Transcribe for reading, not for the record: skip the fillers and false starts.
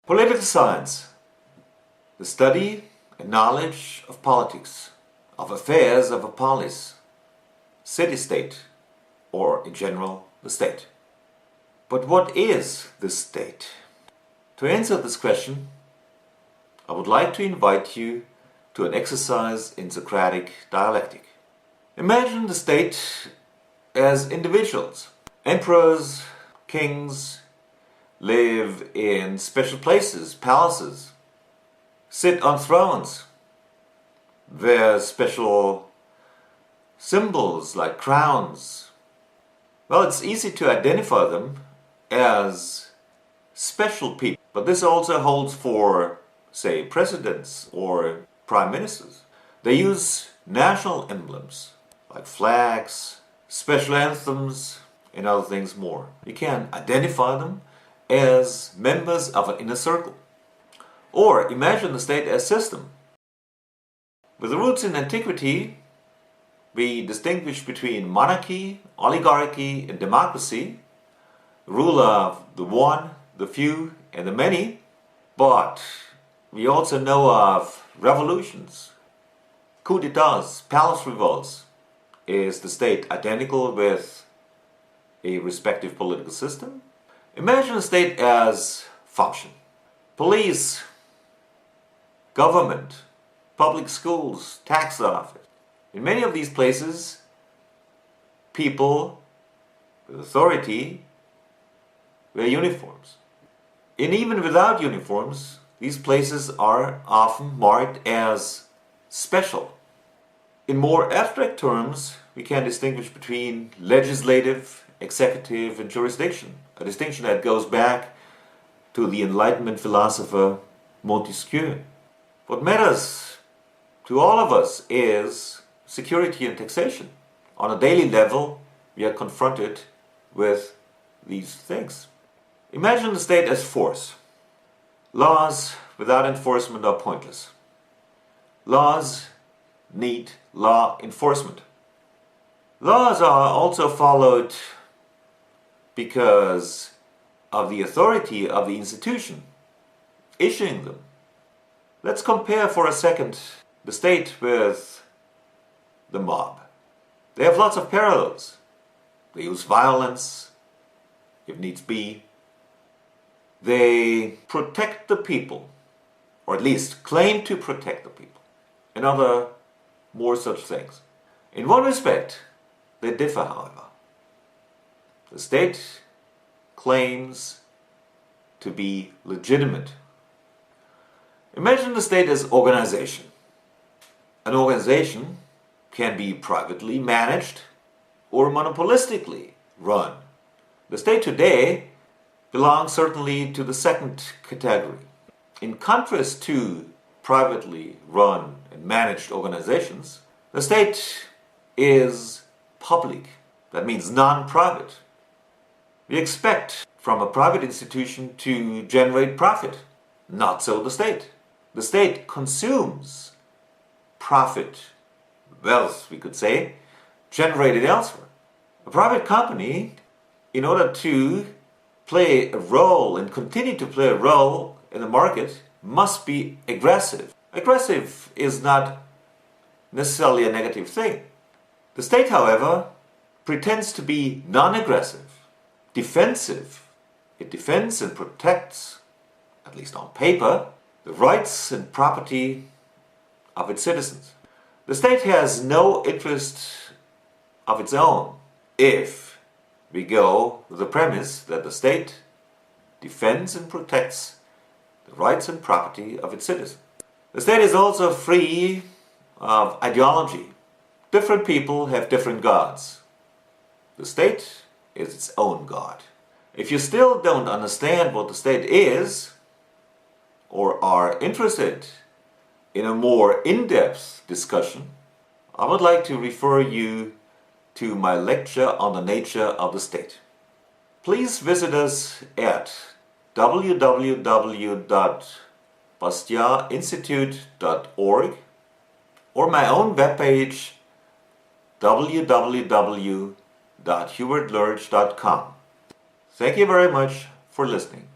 Political science, the study and knowledge of politics, of affairs of a polis, city-state, or in general, the state. But what is the state? To answer this question, I would like to invite you to an exercise in Socratic dialectic. Imagine the state as individuals. Emperors, kings, live in special places, palaces, sit on thrones, wear special symbols like crowns. Well, it's easy to identify them as special people, but this also holds for, say, presidents or prime ministers. They use national emblems like flags, special anthems, and other things more. You can identify them as members of an inner circle. Or imagine the state as system. With the roots in antiquity, we distinguish between monarchy, oligarchy, and democracy, rule of the one, the few, and the many. But we also know of revolutions, coups d'etats, palace revolts. Is the state identical with a respective political system? Imagine a state as function. Police, government, public schools, tax office. In many of these places, people with authority wear uniforms. And even without uniforms, these places are often marked as special. In more abstract terms, we can distinguish between legislative, executive, and jurisdiction, a distinction that goes back to the Enlightenment philosopher Montesquieu. What matters to all of us is security and taxation. On a daily level, we are confronted with these things. Imagine the state as force. Laws without enforcement are pointless. Laws need law enforcement. Laws are also followed because of the authority of the institution issuing them. Let's compare for a second the state with the mob. They have lots of parallels. They use violence, if needs be. They protect the people, or at least claim to protect the people, and other more such things. In one respect, they differ, however. The state claims to be legitimate. Imagine the state as organization. An organization can be privately managed or monopolistically run. The state today belongs certainly to the second category. In contrast to privately run and managed organizations, the state is public. That means non-private. We expect from a private institution to generate profit. Not so the state. The state consumes profit, wealth, we could say, generated elsewhere. A private company, in order to play a role and continue to play a role in the market, must be aggressive. Aggressive is not necessarily a negative thing. The state, however, pretends to be non-aggressive, defensive. It defends and protects, at least on paper, the rights and property of its citizens. The state has no interest of its own if we go with the premise that the state defends and protects the rights and property of its citizens. The state is also free of ideology. Different people have different gods. The state is its own god. If you still don't understand what the state is, or are interested in a more in-depth discussion, I would like to refer you to my lecture on the nature of the state. Please visit us at www.bastianinstitute.org or my own webpage www.hubertlurch.com. Thank you very much for listening.